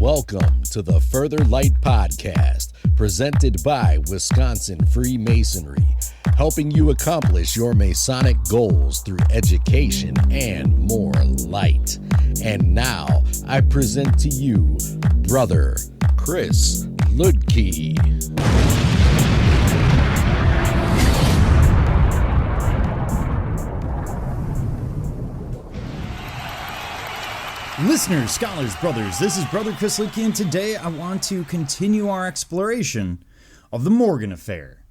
Welcome to the Further Light Podcast, presented by Wisconsin Freemasonry, helping you accomplish your Masonic goals through education and more light. And now, I present to you, Brother Chris Ludke. Listeners, scholars, brothers, this is Brother Chris Ludke, and today I want to continue our exploration of the Morgan Affair.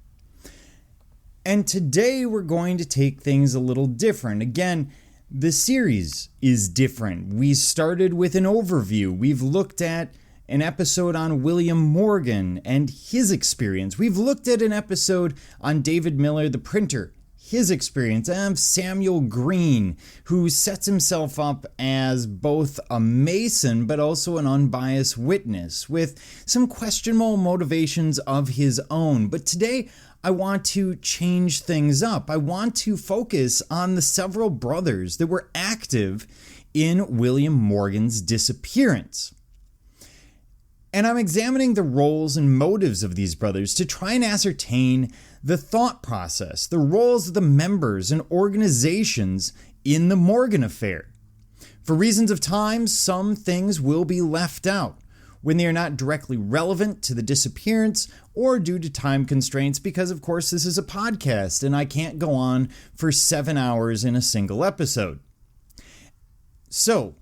And today we're going to take things a little different. Again, the series is different. We started with an overview. We've looked at an episode on William Morgan and his experience. We've looked at an episode on David Miller, the printer, his experience, and Samuel Green, who sets himself up as both a Mason but also an unbiased witness with some questionable motivations of his own. But today I want to change things up. I want to focus on the several brothers that were active in William Morgan's disappearance. And I'm examining the roles and motives of these brothers to try and ascertain the thought process, the roles of the members and organizations in the Morgan Affair. For reasons of time, some things will be left out when they are not directly relevant to the disappearance or due to time constraints, because of course this is a podcast and I can't go on for 7 hours in a single episode. So,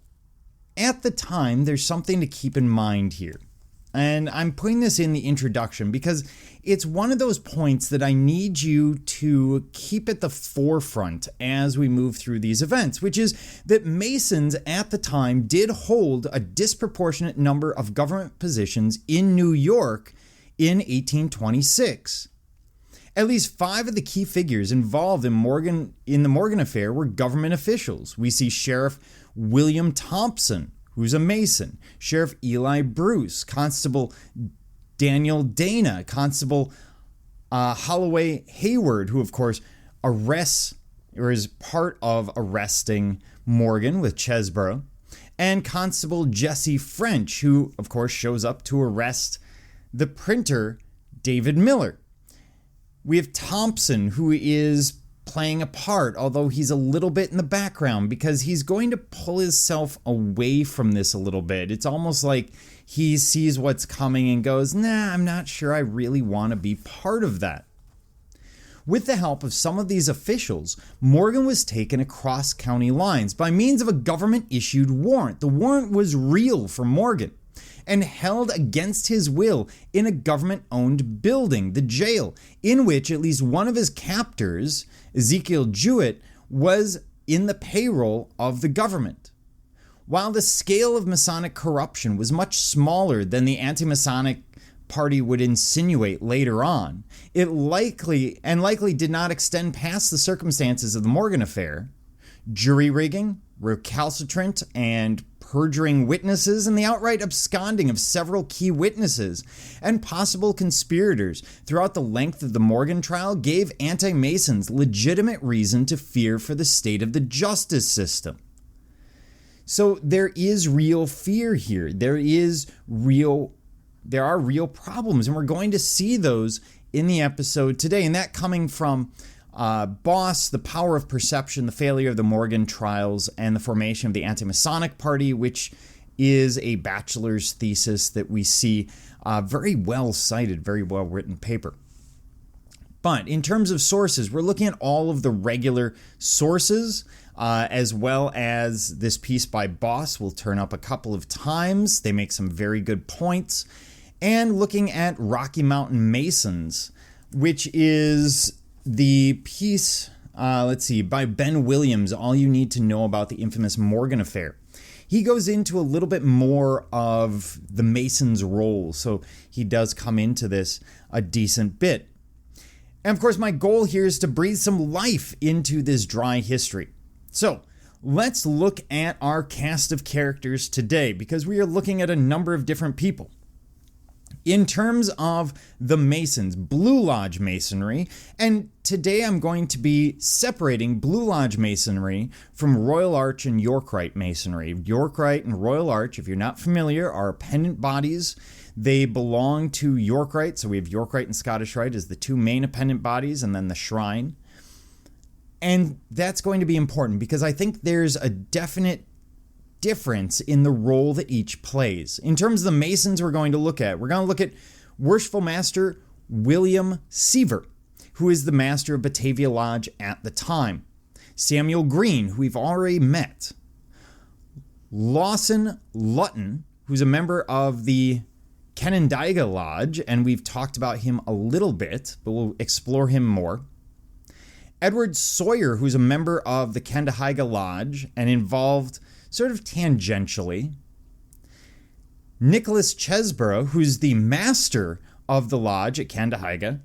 at the time, there's something to keep in mind here. And I'm putting this in the introduction because it's one of those points that I need you to keep at the forefront as we move through these events, which is that Masons at the time did hold a disproportionate number of government positions in New York in 1826. At least 5 of the key figures involved in the Morgan Affair were government officials. We see Sheriff William Thompson, who's a Mason, Sheriff Eli Bruce, Constable Daniel Dana, Constable Holloway Hayward, who of course arrests or is part of arresting Morgan with Chesborough, and Constable Jesse French, who of course shows up to arrest the printer David Miller. We have Thompson, who is playing a part, although he's a little bit in the background because he's going to pull himself away from this a little bit. It's almost like he sees what's coming and goes, nah, I'm not sure I really want to be part of that. With the help of some of these officials, Morgan was taken across county lines by means of a government-issued warrant. The warrant was real for Morgan and held against his will in a government-owned building, the jail, in which at least one of his captors, Ezekiel Jewett, was in the payroll of the government. While the scale of Masonic corruption was much smaller than the anti-Masonic party would insinuate later on, it likely did not extend past the circumstances of the Morgan Affair. Jury rigging, recalcitrant and perjuring witnesses, and the outright absconding of several key witnesses and possible conspirators throughout the length of the Morgan trial gave anti-Masons legitimate reason to fear for the state of the justice system. So there is real fear here. There are real problems, and we're going to see those in the episode today, and that coming from Boss, The Power of Perception, The Failure of the Morgan Trials, and the Formation of the Anti-Masonic Party, which is a bachelor's thesis that we see very well cited, very well written paper. But in terms of sources, we're looking at all of the regular sources, as well as this piece by Boss will turn up a couple of times. They make some very good points. And looking at Rocky Mountain Masons, which is the piece, by Ben Williams, All You Need to Know About the Infamous Morgan Affair. He goes into a little bit more of the Mason's role, so he does come into this a decent bit. And of course, my goal here is to breathe some life into this dry history. So, let's look at our cast of characters today, because we are looking at a number of different people. in terms of the Masons, Blue Lodge Masonry, and today I'm going to be separating Blue Lodge Masonry from Royal Arch and Yorkite Masonry. Yorkite and Royal Arch, if you're not familiar, are pendant bodies. They belong to Yorkite, so we have Yorkite and Scottish Rite as the two main appendant bodies, and then the shrine. And that's going to be important because I think there's a definite difference in the role that each plays. In terms of the Masons we're going to look at Worshipful Master William Seaver, who is the master of Batavia Lodge at the time. Samuel Green, who we've already met. Lawson Lutton, who's a member of the Canandaigua Lodge, and we've talked about him a little bit, but we'll explore him more. Edward Sawyer, who's a member of the Canandaigua Lodge and involved sort of tangentially. Nicholas Chesborough, who's the master of the lodge at Canandaigua.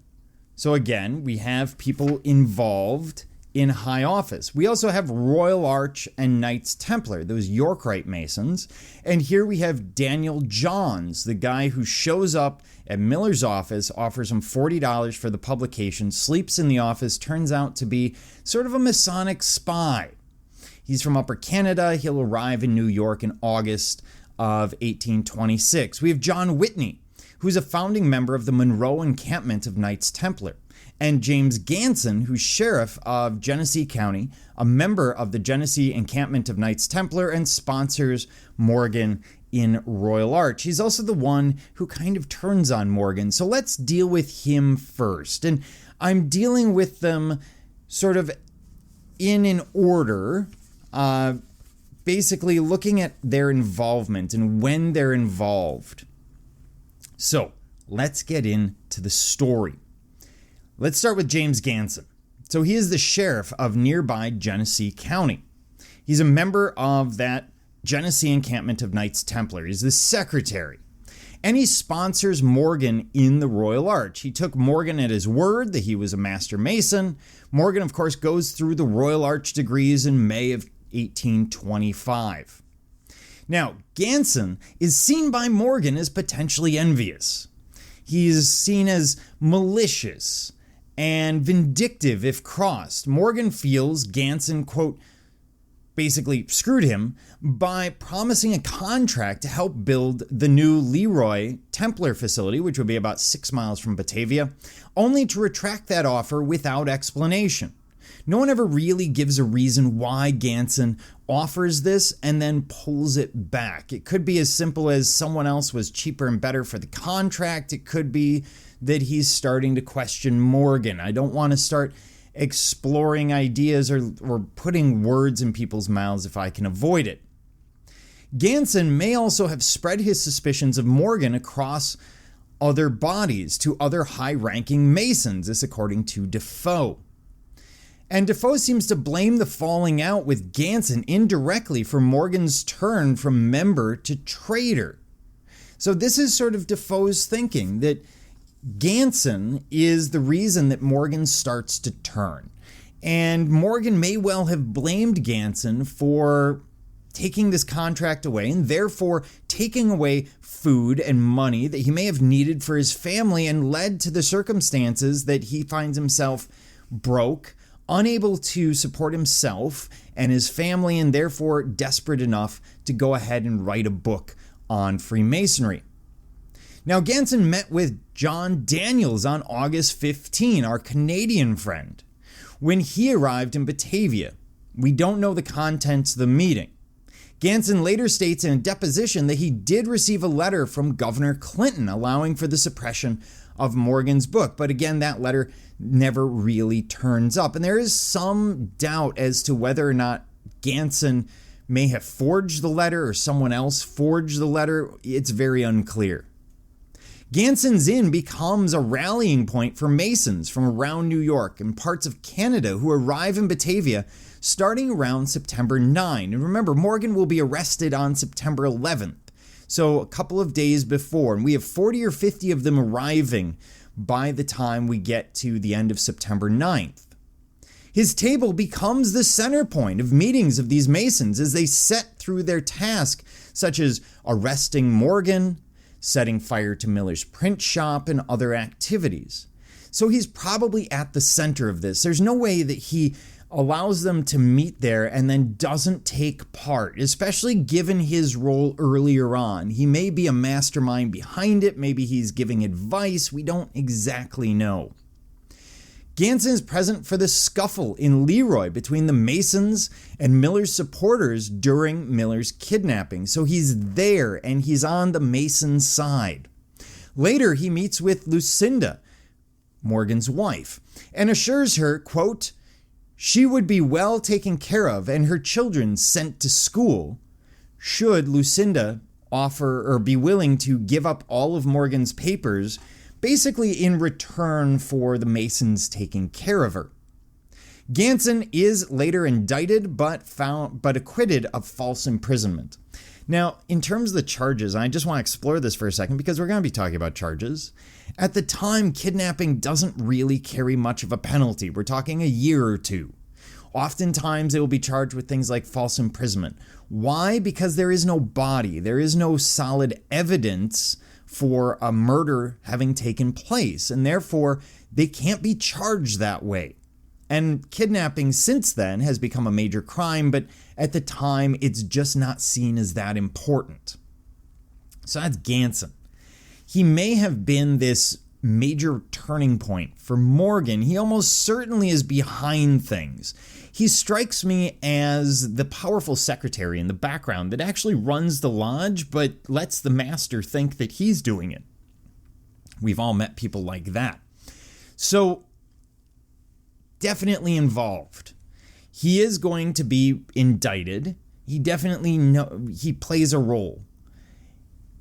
So again, we have people involved in high office. We also have Royal Arch and Knights Templar, those Yorkite Masons. And here we have Daniel Johns, the guy who shows up at Miller's office, offers him $40 for the publication, sleeps in the office, turns out to be sort of a Masonic spy. He's from Upper Canada. He'll arrive in New York in August of 1826. We have John Whitney, who's a founding member of the Monroe Encampment of Knights Templar, and James Ganson, who's sheriff of Genesee County, a member of the Genesee Encampment of Knights Templar, and sponsors Morgan in Royal Arch. He's also the one who kind of turns on Morgan. So let's deal with him first. And I'm dealing with them sort of in an order, basically looking at their involvement and when they're involved. So let's get into the story. Let's start with James Ganson. So he is the sheriff of nearby Genesee County. He's a member of that Genesee Encampment of Knights Templar. He's the secretary. And he sponsors Morgan in the Royal Arch. He took Morgan at his word that he was a master mason. Morgan, of course, goes through the Royal Arch degrees in May of 1825. Now, Ganson is seen by Morgan as potentially envious. He is seen as malicious and vindictive if crossed. Morgan feels Ganson, quote, basically screwed him by promising a contract to help build the new Leroy Templar facility, which would be about 6 miles from Batavia, only to retract that offer without explanation. No one ever really gives a reason why Ganson offers this and then pulls it back. It could be as simple as someone else was cheaper and better for the contract. It could be that he's starting to question Morgan. I don't want to start exploring ideas or putting words in people's mouths if I can avoid it. Ganson may also have spread his suspicions of Morgan across other bodies to other high-ranking Masons, this according to Defoe. And Defoe seems to blame the falling out with Ganson indirectly for Morgan's turn from member to traitor. So this is sort of Defoe's thinking, that Ganson is the reason that Morgan starts to turn. And Morgan may well have blamed Ganson for taking this contract away and therefore taking away food and money that he may have needed for his family, and led to the circumstances that he finds himself broke, unable to support himself and his family, and therefore desperate enough to go ahead and write a book on Freemasonry. Now, Ganson met with John Daniels on August 15, our Canadian friend, when he arrived in Batavia. We don't know the contents of the meeting. Ganson later states in a deposition that he did receive a letter from Governor Clinton allowing for the suppression of Morgan's book, but again, that letter never really turns up. And there is some doubt as to whether or not Ganson may have forged the letter or someone else forged the letter. It's very unclear. Ganson's Inn becomes a rallying point for Masons from around New York and parts of Canada who arrive in Batavia starting around September 9. And remember, Morgan will be arrested on September 11th, so a couple of days before. And we have 40 or 50 of them arriving by the time we get to the end of September 9th. His table becomes the center point of meetings of these Masons as they set through their task, such as arresting Morgan, setting fire to Miller's print shop and other activities. So he's probably at the center of this. There's no way that he allows them to meet there and then doesn't take part, especially given his role earlier on. He may be a mastermind behind it. Maybe he's giving advice. We don't exactly know. Ganson is present for the scuffle in Leroy between the Masons and Miller's supporters during Miller's kidnapping. So he's there and he's on the Mason side. Later, he meets with Lucinda, Morgan's wife, and assures her, quote, she would be well taken care of and her children sent to school should Lucinda offer or be willing to give up all of Morgan's papers, basically in return for the Masons taking care of her. Ganson is later indicted but acquitted of false imprisonment. Now, in terms of the charges, I just want to explore this for a second because we're going to be talking about charges. At the time, kidnapping doesn't really carry much of a penalty. We're talking a year or two. Oftentimes, they will be charged with things like false imprisonment. Why? Because there is no body. There is no solid evidence for a murder having taken place, and therefore, they can't be charged that way. And kidnapping since then has become a major crime, but at the time, it's just not seen as that important. So that's Ganson. He may have been this major turning point for Morgan. He almost certainly is behind things. He strikes me as the powerful secretary in the background that actually runs the lodge, but lets the master think that he's doing it. We've all met people like that. So, definitely involved. He is going to be indicted. He plays a role.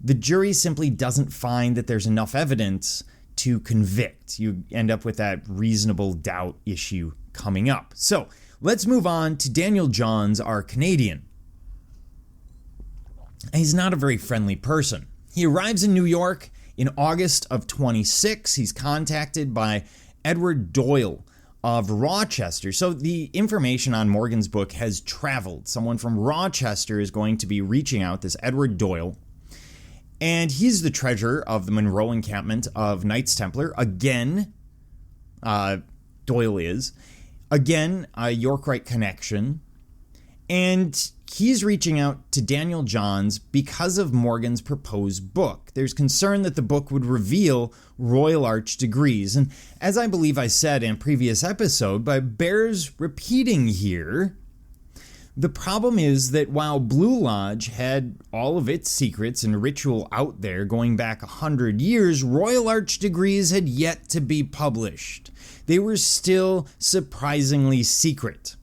The jury simply doesn't find that there's enough evidence to convict. You end up with that reasonable doubt issue coming up. So let's move on to Daniel Johns, our Canadian. He's not a very friendly person. He arrives in New York in August of 26. He's contacted by Edward Doyle of Rochester. So the information on Morgan's book has traveled. Someone from Rochester is going to be reaching out, this Edward Doyle. And he's the treasurer of the Monroe encampment of Knights Templar. Again, Doyle is. Again, a Yorkite connection. And he's reaching out to Daniel Johns because of Morgan's proposed book. There's concern that the book would reveal Royal Arch degrees. And as I believe I said in a previous episode, but bears repeating here, the problem is that while Blue Lodge had all of its secrets and ritual out there going back 100 years, Royal Arch degrees had yet to be published. They were still surprisingly secret.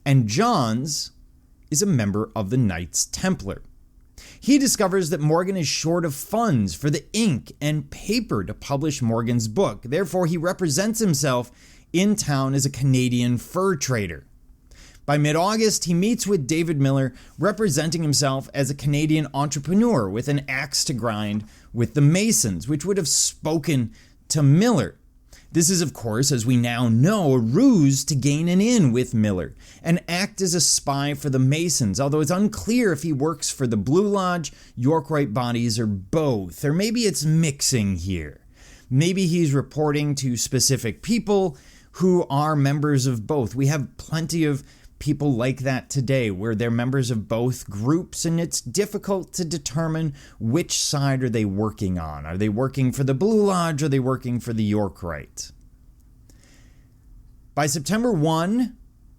And Johns is a member of the Knights Templar. He discovers that Morgan is short of funds for the ink and paper to publish Morgan's book. Therefore, he represents himself in town as a Canadian fur trader. By mid-August, he meets with David Miller, representing himself as a Canadian entrepreneur with an axe to grind with the Masons, which would have spoken to Miller. This is, of course, as we now know, a ruse to gain an in with Miller and act as a spy for the Masons, although it's unclear if he works for the Blue Lodge, Yorkite bodies, or both. Or maybe it's mixing here. Maybe he's reporting to specific people who are members of both. We have plenty of people like that today where they're members of both groups, and it's difficult to determine which side are they working on. Are they working for the Blue Lodge or are they working for the Yorkite? By September 1,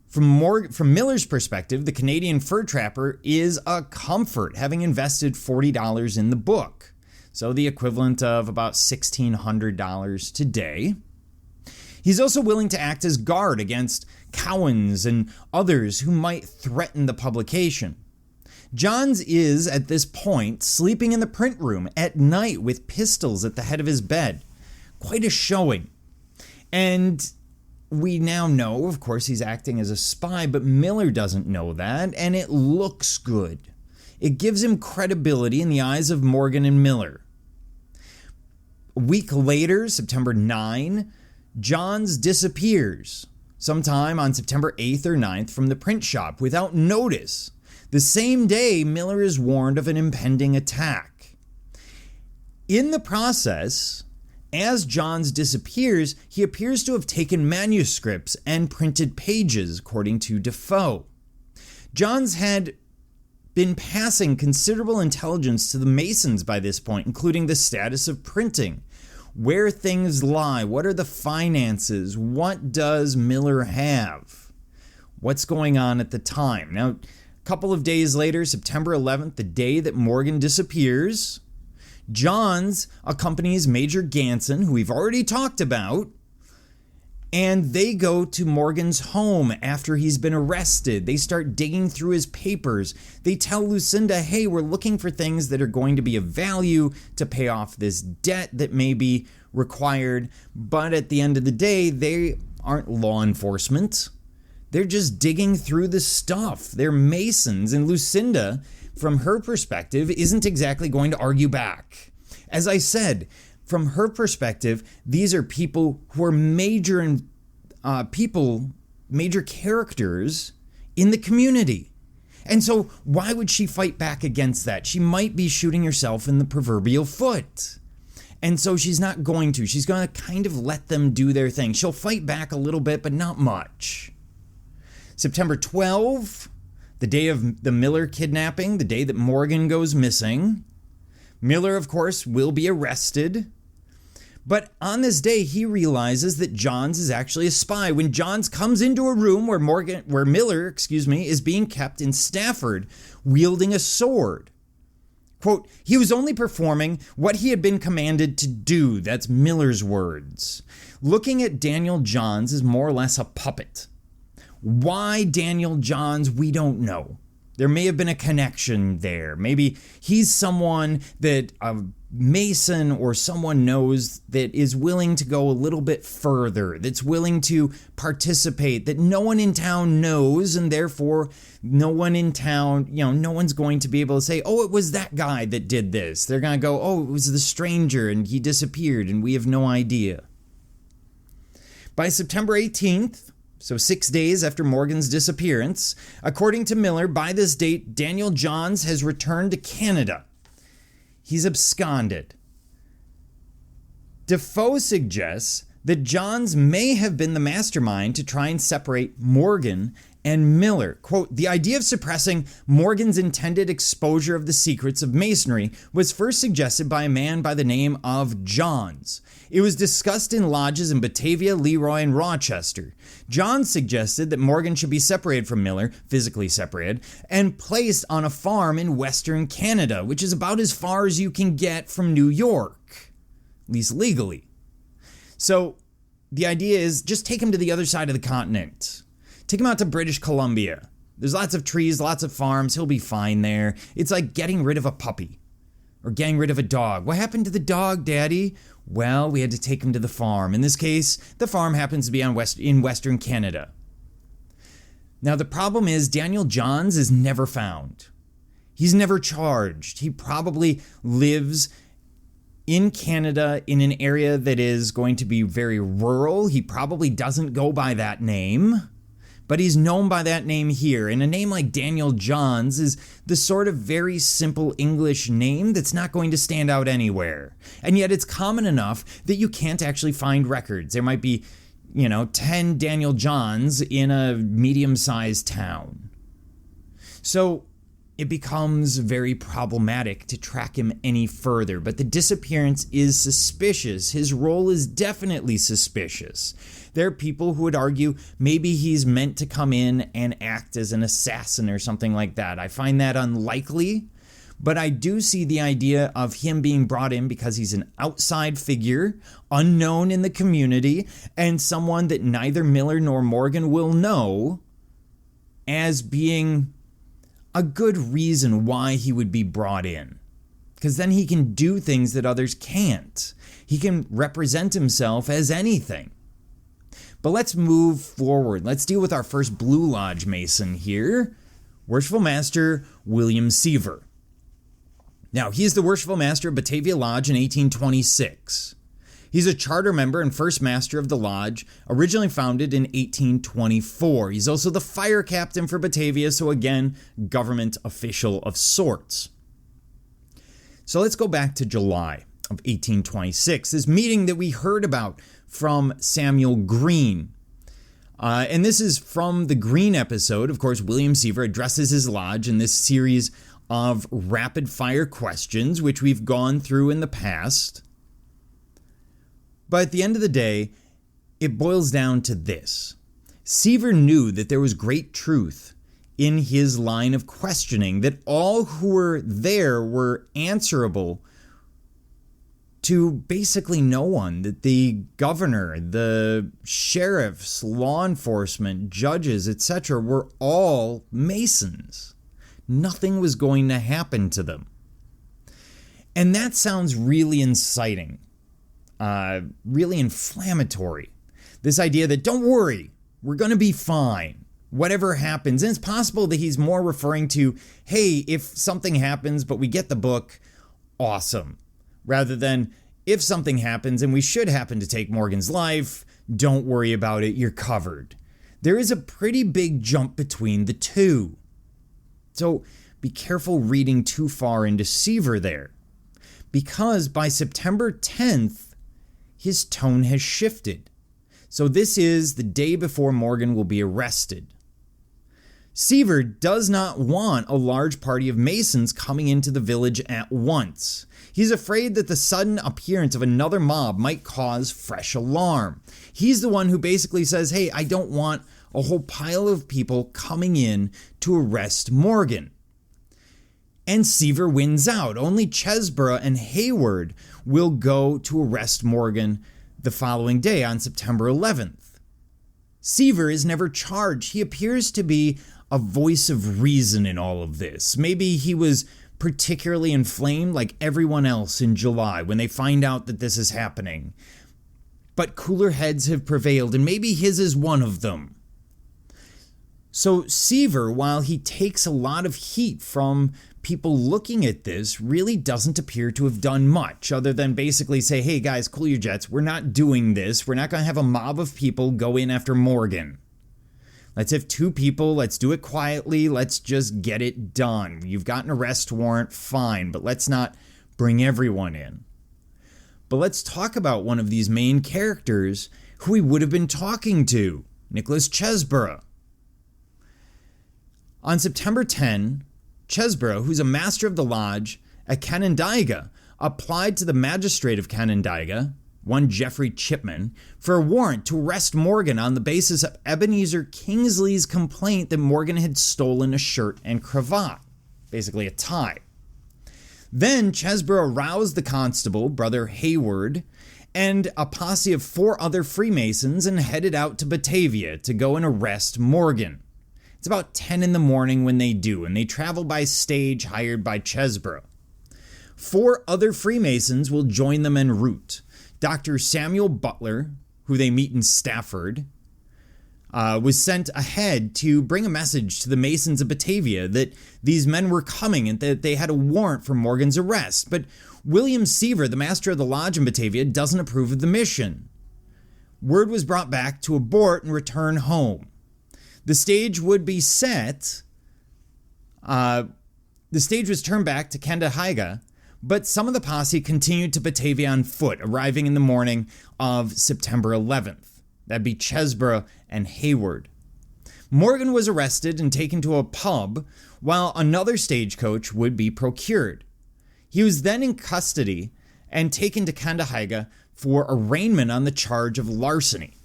from Miller's perspective, the Canadian fur trapper is a comfort, having invested $40 in the book. So the equivalent of about $1,600 today. He's also willing to act as guard against Cowans and others who might threaten the publication. Johns is, at this point, sleeping in the print room at night with pistols at the head of his bed. Quite a showing. And we now know, of course, he's acting as a spy, but Miller doesn't know that, and it looks good. It gives him credibility in the eyes of Morgan and Miller. A week later, September 9, Johns disappears sometime on September 8th or 9th from the print shop without notice. The same day, Miller is warned of an impending attack. In the process, as Johns disappears, he appears to have taken manuscripts and printed pages, according to Defoe. Johns had been passing considerable intelligence to the Masons by this point, including the status of printing, where things lie, what are the finances, what does Miller have, what's going on at the time. Now, a couple of days later, September 11th, the day that Morgan disappears, Johns accompanies Major Ganson, who we've already talked about, and they go to Morgan's home after he's been arrested. They start digging through his papers. They tell Lucinda, hey, we're looking for things that are going to be of value to pay off this debt that may be required. But at the end of the day, they aren't law enforcement. They're just digging through the stuff. They're Masons, and Lucinda, from her perspective, isn't exactly going to argue back. As I said, from her perspective, these are people who are major characters in the community. And so why would she fight back against that? She might be shooting herself in the proverbial foot. And so she's not going to. She's going to kind of let them do their thing. She'll fight back a little bit, but not much. September 12th, the day of the Miller kidnapping, the day that Morgan goes missing. Miller, of course, will be arrested. But on this day, he realizes that Johns is actually a spy. When Johns comes into a room where Miller is being kept in Stafford, wielding a sword. Quote, he was only performing what he had been commanded to do. That's Miller's words. Looking at Daniel Johns is more or less a puppet. Why Daniel Johns, we don't know. There may have been a connection there. Maybe he's someone that a Mason or someone knows that is willing to go a little bit further, that's willing to participate, that no one in town knows, and therefore no one in town, no one's going to be able to say, oh, it was that guy that did this. They're going to go, oh, it was the stranger and he disappeared and we have no idea. By September 18th, so 6 days after Morgan's disappearance, according to Miller, by this date, Daniel Johns has returned to Canada. He's absconded. Defoe suggests that Johns may have been the mastermind to try and separate Morgan and Miller. Quote, the idea of suppressing Morgan's intended exposure of the secrets of Masonry was first suggested by a man by the name of Johns. It was discussed in lodges in Batavia, Leroy, and Rochester. Johns suggested that Morgan should be separated from Miller, physically separated, and placed on a farm in Western Canada, which is about as far as you can get from New York, at least legally. So the idea is just take him to the other side of the continent. Take him out to British Columbia. There's lots of trees, lots of farms. He'll be fine there. It's like getting rid of a puppy or getting rid of a dog. What happened to the dog, Daddy? Well, we had to take him to the farm. In this case, the farm happens to be in Western Canada. Now, the problem is Daniel Johns is never found. He's never charged. He probably lives in Canada in an area that is going to be very rural. He probably doesn't go by that name, but he's known by that name here. And a name like Daniel Johns is the sort of very simple English name that's not going to stand out anywhere. And yet it's common enough that you can't actually find records. There might be, 10 Daniel Johns in a medium-sized town. So it becomes very problematic to track him any further. But the disappearance is suspicious. His role is definitely suspicious. There are people who would argue maybe he's meant to come in and act as an assassin or something like that. I find that unlikely, but I do see the idea of him being brought in because he's an outside figure, unknown in the community, and someone that neither Miller nor Morgan will know as being a good reason why he would be brought in. Because then he can do things that others can't. He can represent himself as anything. But let's move forward. Let's deal with our first Blue Lodge Mason here, Worshipful Master William Seaver. Now, he is the Worshipful Master of Batavia Lodge in 1826. He's a charter member and first master of the lodge, originally founded in 1824. He's also the fire captain for Batavia, so again, government official of sorts. So let's go back to July of 1826. This meeting that we heard about from Samuel Green. And this is from the Green episode. Of course, William Seaver addresses his lodge in this series of rapid fire questions, which we've gone through in the past. But at the end of the day, it boils down to this. Seaver knew that there was great truth in his line of questioning, that all who were there were answerable to basically no one, that the governor, the sheriffs, law enforcement, judges, etc. were all Masons. Nothing was going to happen to them. And that sounds really inciting, really inflammatory. This idea that, don't worry, we're going to be fine, whatever happens. And it's possible that he's more referring to, hey, if something happens but we get the book, awesome. Rather than, if something happens and we should happen to take Morgan's life, don't worry about it, you're covered. There is a pretty big jump between the two. So be careful reading too far into Seaver there, because by September 10th, his tone has shifted. So this is the day before Morgan will be arrested. Seaver does not want a large party of Masons coming into the village at once. He's afraid that the sudden appearance of another mob might cause fresh alarm. He's the one who basically says, hey, I don't want a whole pile of people coming in to arrest Morgan. And Seaver wins out. Only Chesborough and Hayward will go to arrest Morgan the following day on September 11th. Seaver is never charged. He appears to be a voice of reason in all of this. Maybe he was particularly inflamed like everyone else in July when they find out that this is happening. But cooler heads have prevailed, and maybe his is one of them. So Seaver, while he takes a lot of heat from people looking at this, really doesn't appear to have done much other than basically say, hey guys, cool your jets. We're not doing this. We're not going to have a mob of people go in after Morgan. Let's have 2 people. Let's do it quietly. Let's just get it done. You've got an arrest warrant, fine, but let's not bring everyone in. But let's talk about one of these main characters who he would have been talking to, Nicholas Chesborough. On September 10, Chesborough, who's a master of the lodge at Canandaigua, applied to the magistrate of Canandaigua, one Jeffrey Chipman, for a warrant to arrest Morgan on the basis of Ebenezer Kingsley's complaint that Morgan had stolen a shirt and cravat, basically a tie. Then Chesborough roused the constable, Brother Hayward, and a posse of 4 other Freemasons and headed out to Batavia to go and arrest Morgan. It's about 10 in the morning when they do, and they travel by stage hired by Chesborough. 4 other Freemasons will join them en route. Dr. Samuel Butler, who they meet in Stafford, was sent ahead to bring a message to the Masons of Batavia that these men were coming and that they had a warrant for Morgan's arrest. But William Seaver, the master of the lodge in Batavia, doesn't approve of the mission. Word was brought back to abort and return home. The stage would be set. The stage was turned back to Canandaigua, but some of the posse continued to Batavia on foot, arriving in the morning of September 11th. That'd be Chesborough and Hayward. Morgan was arrested and taken to a pub, while another stagecoach would be procured. He was then in custody and taken to Canandaigua for arraignment on the charge of larceny.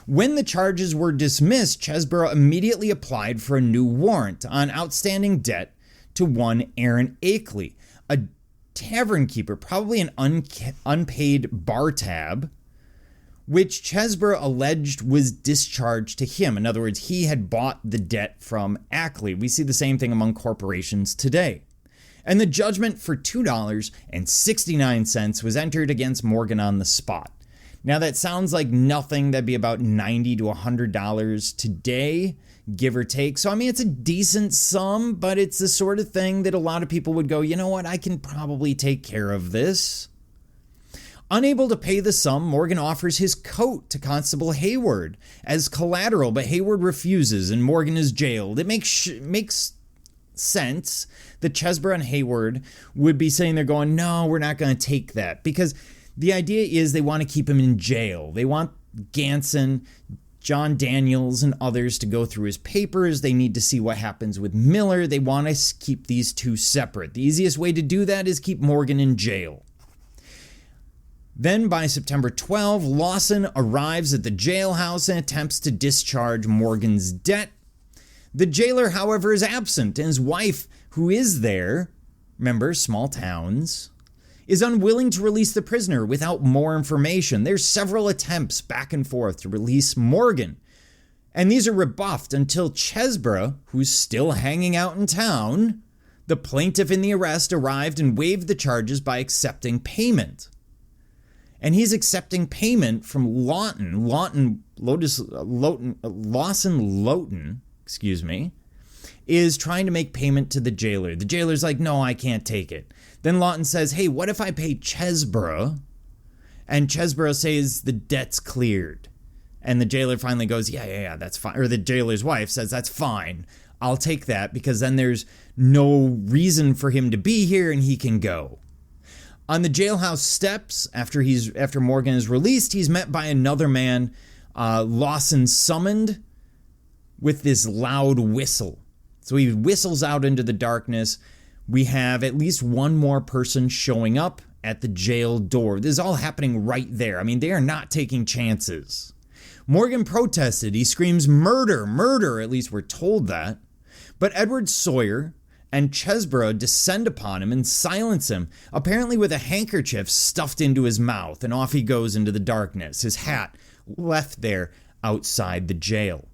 When the charges were dismissed, Chesborough immediately applied for a new warrant on outstanding debt to one Aaron Akeley, a tavern keeper, probably an unpaid bar tab, which Chesborough alleged was discharged to him. In other words, he had bought the debt from Ackley. We see the same thing among corporations today. And the judgment for $2.69 was entered against Morgan on the spot. Now that sounds like nothing. That'd be about $90 to $100 today, give or take. So, I mean, it's a decent sum, but it's the sort of thing that a lot of people would go, you know what, I can probably take care of this. Unable to pay the sum, Morgan offers his coat to Constable Hayward as collateral, but Hayward refuses and Morgan is jailed. It makes sense that Chesbrough and Hayward would be sitting there going, no, we're not going to take that. Because the idea is they want to keep him in jail. They want Ganson, John Daniels, and others to go through his papers. They need to see what happens with Miller. They want to keep these two separate. The easiest way to do that is keep Morgan in jail. Then by September 12, Lawson arrives at the jailhouse and attempts to discharge Morgan's debt. The jailer, however, is absent, and his wife, who is there, remember, small towns, is unwilling to release the prisoner without more information. There's several attempts back and forth to release Morgan, and these are rebuffed until Chesbrough, who's still hanging out in town, the plaintiff in the arrest, arrived and waived the charges by accepting payment. And he's accepting payment from Lawson Lowton, is trying to make payment to the jailer. The jailer's like, no, I can't take it. Then Lawton says, hey, what if I pay Chesbrough? And Chesbrough says the debt's cleared. And the jailer finally goes, yeah, that's fine. Or the jailer's wife says, that's fine. I'll take that because then there's no reason for him to be here and he can go. On the jailhouse steps, after Morgan is released, he's met by another man, Lawson summoned, with this loud whistle. So he whistles out into the darkness. We have at least one more person showing up at the jail door. This is all happening right there. I mean, they are not taking chances. Morgan protested. He screams, murder, murder. At least we're told that. But Edward Sawyer and Chesbrough descend upon him and silence him, apparently with a handkerchief stuffed into his mouth, and off he goes into the darkness, his hat left there outside the jail.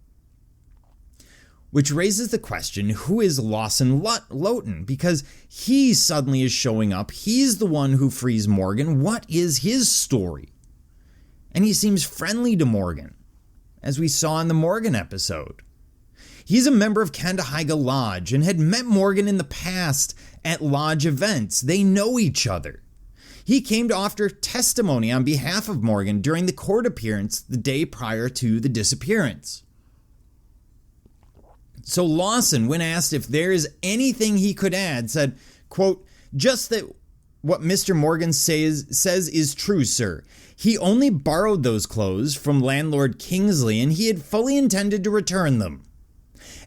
Which raises the question, who is Lawson Lowton? Because he suddenly is showing up. He's the one who frees Morgan. What is his story? And he seems friendly to Morgan, as we saw in the Morgan episode. He's a member of Kandahaiga Lodge and had met Morgan in the past at lodge events. They know each other. He came to offer testimony on behalf of Morgan during the court appearance the day prior to the disappearance. So Lawson, when asked if there is anything he could add, said, quote, just that what Mr. Morgan says is true, sir. He only borrowed those clothes from landlord Kingsley and he had fully intended to return them.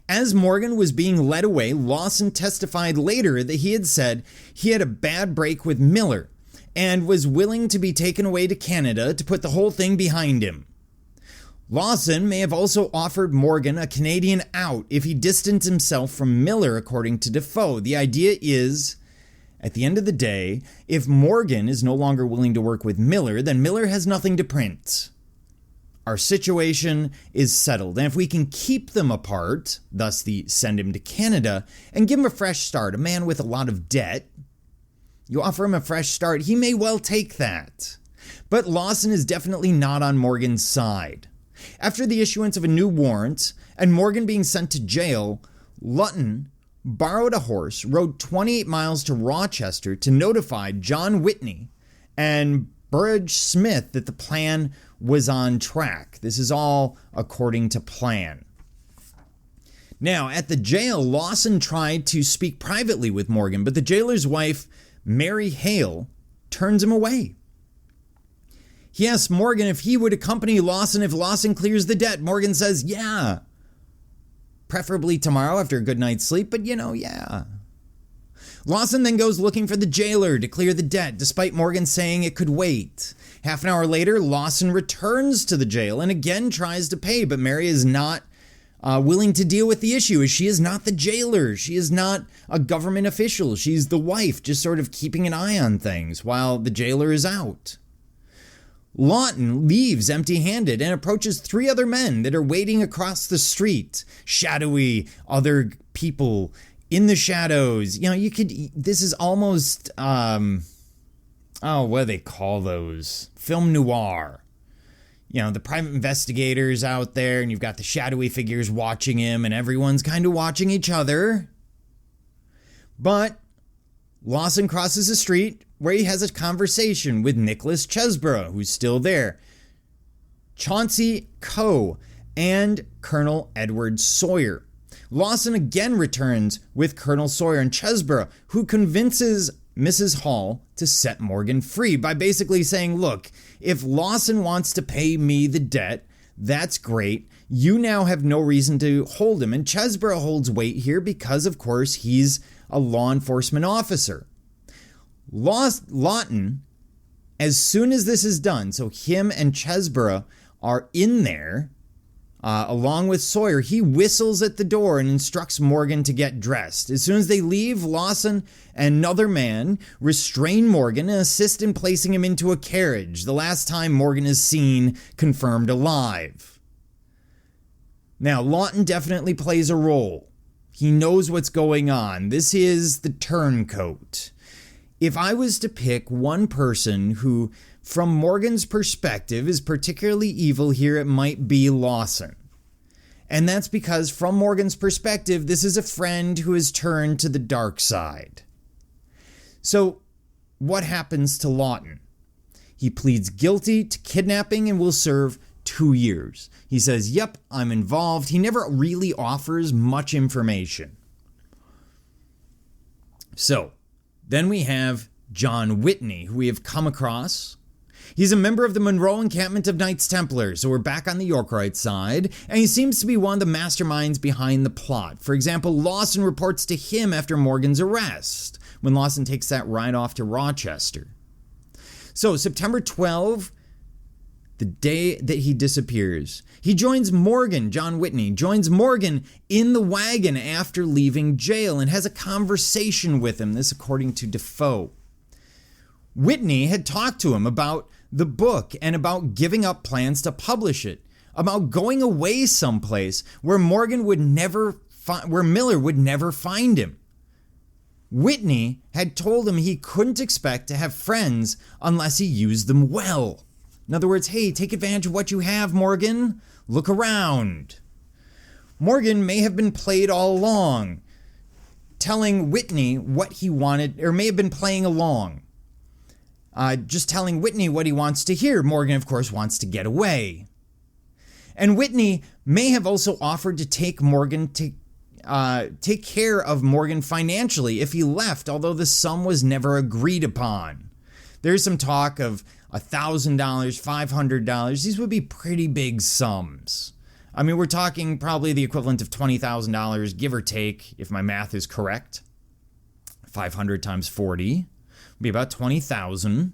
As Morgan was being led away, Lawson testified later that he had said he had a bad break with Miller and was willing to be taken away to Canada to put the whole thing behind him. Lawson may have also offered Morgan a Canadian out if he distanced himself from Miller, according to Defoe. The idea is, at the end of the day, if Morgan is no longer willing to work with Miller, then Miller has nothing to print. Our situation is settled, and if we can keep them apart, thus the send him to Canada, and give him a fresh start, a man with a lot of debt, you offer him a fresh start, he may well take that. But Lawson is definitely not on Morgan's side. After the issuance of a new warrant and Morgan being sent to jail, Lawton borrowed a horse, rode 28 miles to Rochester to notify John Whitney and Burrage Smith that the plan was on track. This is all according to plan. Now, at the jail, Lawson tried to speak privately with Morgan, but the jailer's wife, Mary Hale, turns him away. He asks Morgan if he would accompany Lawson if Lawson clears the debt. Morgan says, yeah. Preferably tomorrow after a good night's sleep, but yeah. Lawson then goes looking for the jailer to clear the debt, despite Morgan saying it could wait. Half an hour later, Lawson returns to the jail and again tries to pay, but Mary is not willing to deal with the issue, as she is not the jailer. She is not a government official. She's the wife, just sort of keeping an eye on things while the jailer is out. Lawton leaves empty-handed and approaches 3 other men that are waiting across the street. Shadowy, other people in the shadows. This is almost, what do they call those? Film noir. The private investigators out there, and you've got the shadowy figures watching him, and everyone's kind of watching each other. But Lawson crosses the street where he has a conversation with Nicholas Chesbrough, who's still there, Chauncey Coe, and Colonel Edward Sawyer. Lawson again returns with Colonel Sawyer and Chesborough, who convinces Mrs. Hall to set Morgan free by basically saying, look, if Lawson wants to pay me the debt, that's great. You now have no reason to hold him. And Chesborough holds weight here because, of course, he's a law enforcement officer. Lawton, as soon as this is done, so him and Chesborough are in there, along with Sawyer, he whistles at the door and instructs Morgan to get dressed. As soon as they leave, Lawson and another man restrain Morgan and assist in placing him into a carriage, the last time Morgan is seen confirmed alive. Now, Lawton definitely plays a role. He knows what's going on. This is the turncoat. If I was to pick one person who, from Morgan's perspective, is particularly evil here, it might be Lawson. And that's because, from Morgan's perspective, this is a friend who has turned to the dark side. So, what happens to Lawton? He pleads guilty to kidnapping and will serve 2 years. He says, yep, I'm involved. He never really offers much information. So, then we have John Whitney, who we have come across. He's a member of the Monroe Encampment of Knights Templars, so we're back on the Yorkite side, and he seems to be one of the masterminds behind the plot. For example, Lawson reports to him after Morgan's arrest, when Lawson takes that ride off to Rochester. So, September 12, the day that he disappears, he joins Morgan, John Whitney, joins Morgan in the wagon after leaving jail and has a conversation with him, this according to Defoe. Whitney had talked to him about the book and about giving up plans to publish it, about going away someplace where Morgan would never where Miller would never find him. Whitney had told him he couldn't expect to have friends unless he used them well. In other words, hey, take advantage of what you have, Morgan. Look around. Morgan may have been played all along, telling Whitney what he wanted, or may have been playing along. Just telling Whitney what he wants to hear. Morgan, of course, wants to get away. And Whitney may have also offered to take care of Morgan financially if he left, although the sum was never agreed upon. There's some talk of $1,000, $500. These would be pretty big sums. I mean, we're talking probably the equivalent of $20,000, give or take, if my math is correct. 500 times 40 would be about 20,000.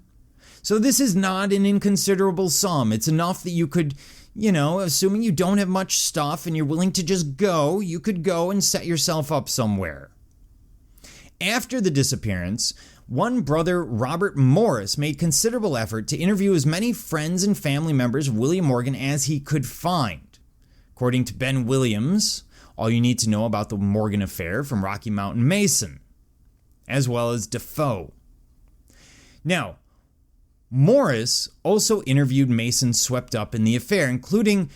So this is not an inconsiderable sum. It's enough that you could, assuming you don't have much stuff and you're willing to just go, you could go and set yourself up somewhere. After the disappearance, one brother, Robert Morris, made considerable effort to interview as many friends and family members of William Morgan as he could find. According to Ben Williams, all you need to know about the Morgan affair from Rocky Mountain Mason, as well as Defoe. Now, Morris also interviewed Mason swept up in the affair, including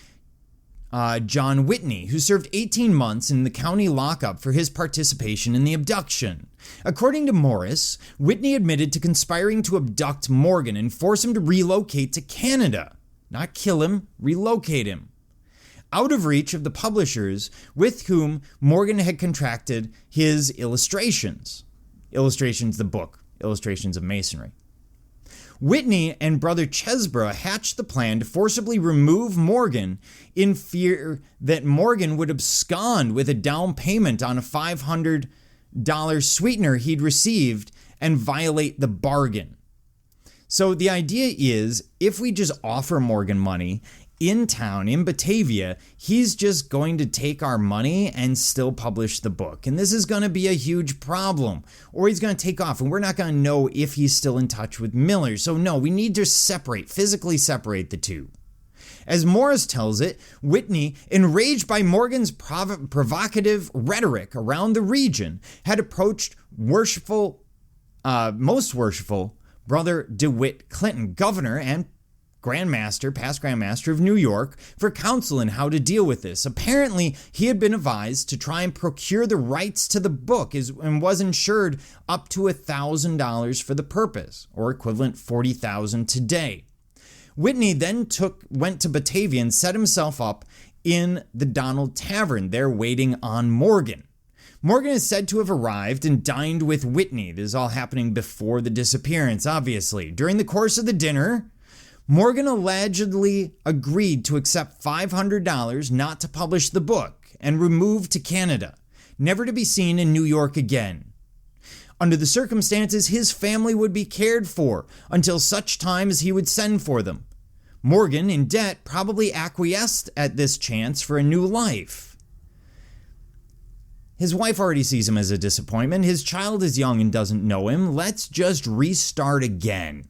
John Whitney, who served 18 months in the county lockup for his participation in the abduction. According to Morris, Whitney admitted to conspiring to abduct Morgan and force him to relocate to Canada. Not kill him, relocate him. Out of reach of the publishers with whom Morgan had contracted his Illustrations. Illustrations, the book, Illustrations of Masonry. Whitney and brother Chesborough hatched the plan to forcibly remove Morgan in fear that Morgan would abscond with a down payment on a $500 sweetener he'd received and violate the bargain. So the idea is, if we just offer Morgan money in town, in Batavia, he's just going to take our money and still publish the book. And this is going to be a huge problem. Or he's going to take off and we're not going to know if he's still in touch with Miller. So no, we need to physically separate the two. As Morris tells it, Whitney, enraged by Morgan's provocative rhetoric around the region, had approached most worshipful brother DeWitt Clinton, governor and past Grand Master of New York, for counsel in how to deal with this. Apparently, he had been advised to try and procure the rights to the book and was insured up to $1,000 for the purpose, or equivalent $40,000 today. Whitney then went to Batavia and set himself up in the Donald Tavern. They're waiting on Morgan. Morgan is said to have arrived and dined with Whitney. This is all happening before the disappearance, obviously. During the course of the dinner, Morgan allegedly agreed to accept $500 not to publish the book and remove to Canada, never to be seen in New York again. Under the circumstances, his family would be cared for until such time as he would send for them. Morgan, in debt, probably acquiesced at this chance for a new life. His wife already sees him as a disappointment. His child is young and doesn't know him. Let's just restart again.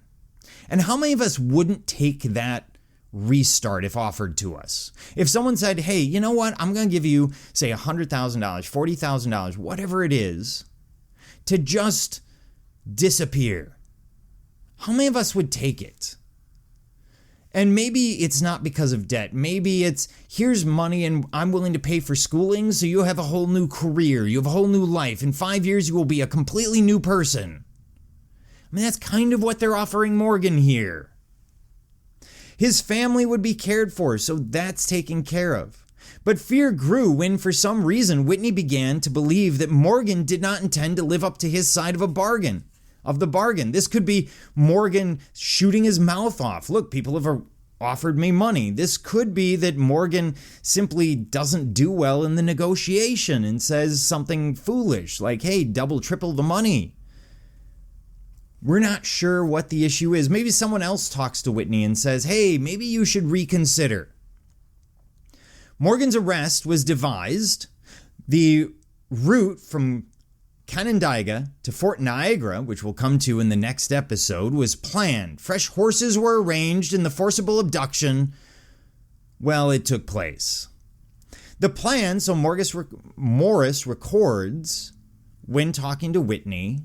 And how many of us wouldn't take that restart if offered to us? If someone said, hey, you know what? I'm going to give you, say, $100,000, $40,000, whatever it is, to just disappear. How many of us would take it? And maybe it's not because of debt. Maybe it's, here's money and I'm willing to pay for schooling so you have a whole new career. You have a whole new life. In 5 years, you will be a completely new person. I mean, that's kind of what they're offering Morgan here. His family would be cared for, so that's taken care of. But fear grew when, for some reason, Whitney began to believe that Morgan did not intend to live up to his side of the bargain. This could be Morgan shooting his mouth off. Look, people have offered me money. This could be that Morgan simply doesn't do well in the negotiation and says something foolish like, hey, double, triple the money. We're not sure what the issue is. Maybe someone else talks to Whitney and says, hey, maybe you should reconsider. Morgan's arrest was devised. The route from Canandaigua to Fort Niagara, which we'll come to in the next episode, was planned. Fresh horses were arranged and the forcible abduction, well, it took place. The plan, so Morris records when talking to Whitney,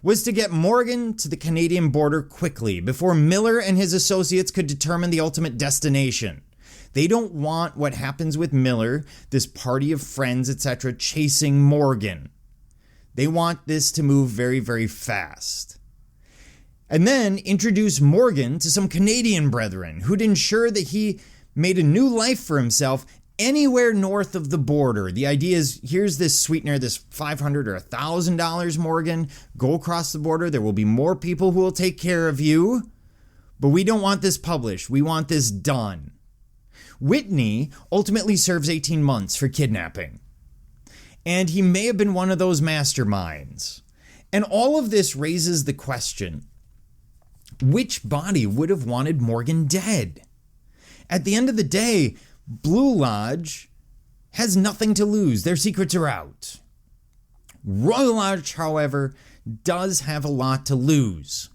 was to get Morgan to the Canadian border quickly before Miller and his associates could determine the ultimate destination. They don't want what happens with Miller, this party of friends, etc., chasing Morgan. They want this to move very, very fast. And then introduce Morgan to some Canadian brethren who'd ensure that he made a new life for himself anywhere north of the border. The idea is, here's this sweetener, this $500 or $1,000, Morgan. Go across the border. There will be more people who will take care of you. But we don't want this published. We want this done. Whitney ultimately serves 18 months for kidnapping. And he may have been one of those masterminds. And all of this raises the question, which body would have wanted Morgan dead? At the end of the day, Blue Lodge has nothing to lose. Their secrets are out. Royal Lodge, however, does have a lot to lose.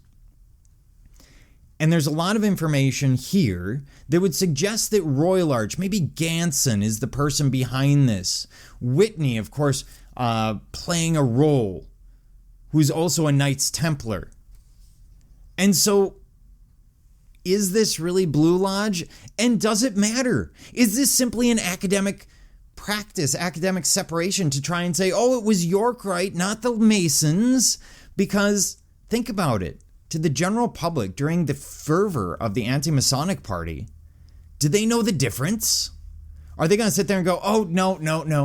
And there's a lot of information here that would suggest that Royal Arch, maybe Ganson, is the person behind this. Whitney, of course, playing a role, who's also a Knights Templar. And so, is this really Blue Lodge? And does it matter? Is this simply an academic practice, academic separation to try and say, oh, it was Yorkright, not the Masons? Because, think about it. To the general public during the fervor of the anti-Masonic party, do they know the difference? Are they going to sit there and go, oh, no,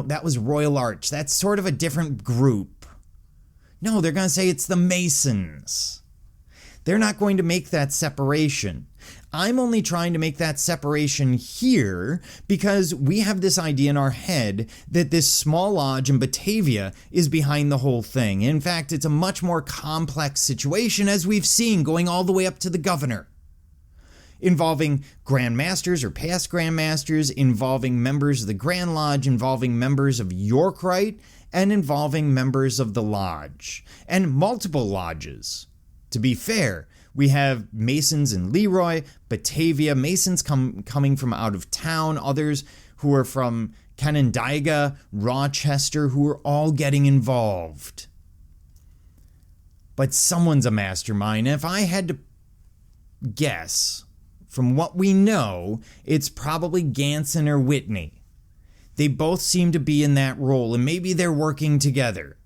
that was Royal Arch. That's sort of a different group. No, they're going to say it's the Masons. They're not going to make that separation. I'm only trying to make that separation here because we have this idea in our head that this small lodge in Batavia is behind the whole thing. In fact, it's a much more complex situation, as we've seen, going all the way up to the governor, involving Grand Masters or past Grand Masters, involving members of the Grand Lodge, involving members of Yorkright, and involving members of the Lodge, and multiple lodges. To be fair, we have Masons in Leroy, Batavia, Masons coming from out of town, others who are from Canandaigua, Rochester, who are all getting involved. But someone's a mastermind. If I had to guess, from what we know, it's probably Ganson or Whitney. They both seem to be in that role, and maybe they're working together.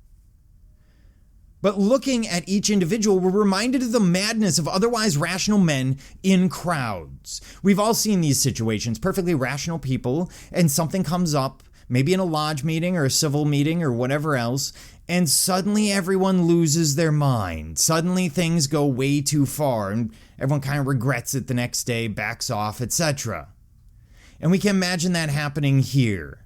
But looking at each individual, we're reminded of the madness of otherwise rational men in crowds. We've all seen these situations, perfectly rational people, and something comes up, maybe in a lodge meeting or a civil meeting or whatever else, and suddenly everyone loses their mind. Suddenly things go way too far, and everyone kind of regrets it the next day, backs off, etc. And we can imagine that happening here.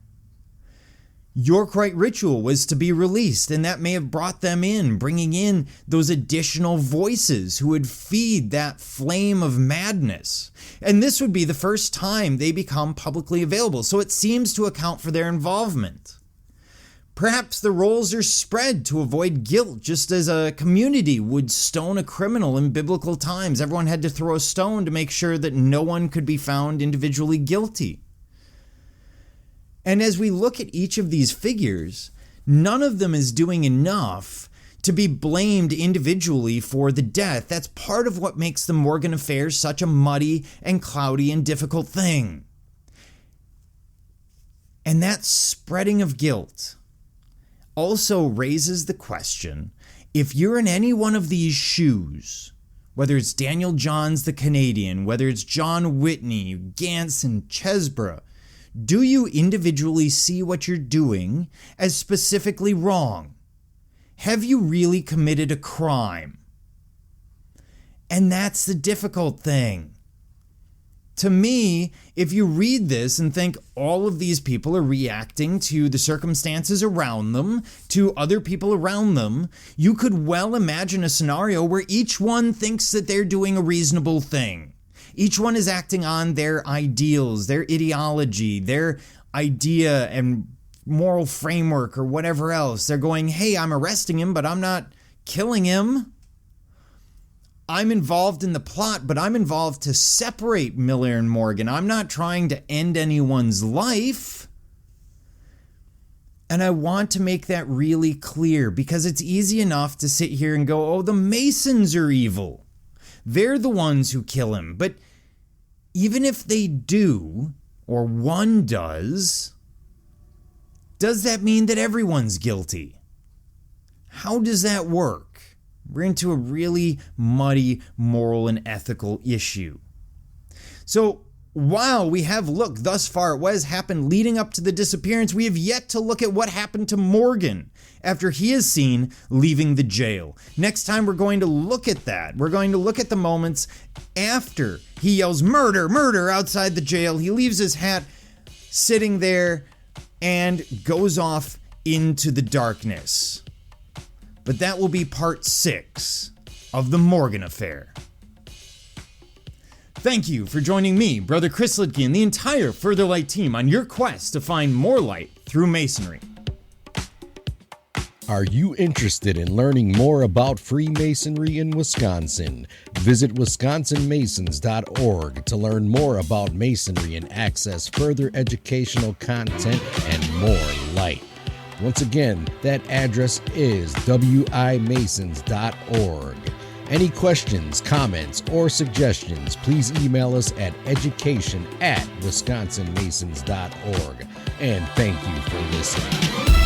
York Rite Ritual was to be released, and that may have brought them in, bringing in those additional voices who would feed that flame of madness. And this would be the first time they become publicly available, so it seems to account for their involvement. Perhaps the roles are spread to avoid guilt, just as a community would stone a criminal in biblical times. Everyone had to throw a stone to make sure that no one could be found individually guilty. And as we look at each of these figures, none of them is doing enough to be blamed individually for the death. That's part of what makes the Morgan affair such a muddy and cloudy and difficult thing. And that spreading of guilt also raises the question, if you're in any one of these shoes, whether it's Daniel Johns the Canadian, whether it's John Whitney, Ganson, Chesbrough, do you individually see what you're doing as specifically wrong? Have you really committed a crime? And that's the difficult thing. To me, if you read this and think all of these people are reacting to the circumstances around them, to other people around them, you could well imagine a scenario where each one thinks that they're doing a reasonable thing. Each one is acting on their ideals, their ideology, their idea and moral framework or whatever else. They're going, hey, I'm arresting him, but I'm not killing him. I'm involved in the plot, but I'm involved to separate Miller and Morgan. I'm not trying to end anyone's life. And I want to make that really clear because it's easy enough to sit here and go, oh, the Masons are evil. They're the ones who kill him. But even if they do, or one does that mean that everyone's guilty? How does that work? We're into a really muddy moral and ethical issue. So while we have looked thus far at what has happened leading up to the disappearance, we have yet to look at what happened to Morgan after he is seen leaving the jail. Next time we're going to look at that. We're going to look at the moments after he yells murder, murder outside the jail. He leaves his hat sitting there and goes off into the darkness. But that will be part 6 of the Morgan affair. Thank you for joining me, Brother Chris Lidke, and the entire Further Light team on your quest to find more light through Masonry. Are you interested in learning more about Freemasonry in Wisconsin? Visit wisconsinmasons.org to learn more about Masonry and access further educational content and more light. Once again, that address is wimasons.org. Any questions, comments, or suggestions, please email us at education@wisconsinmasons.org. And thank you for listening.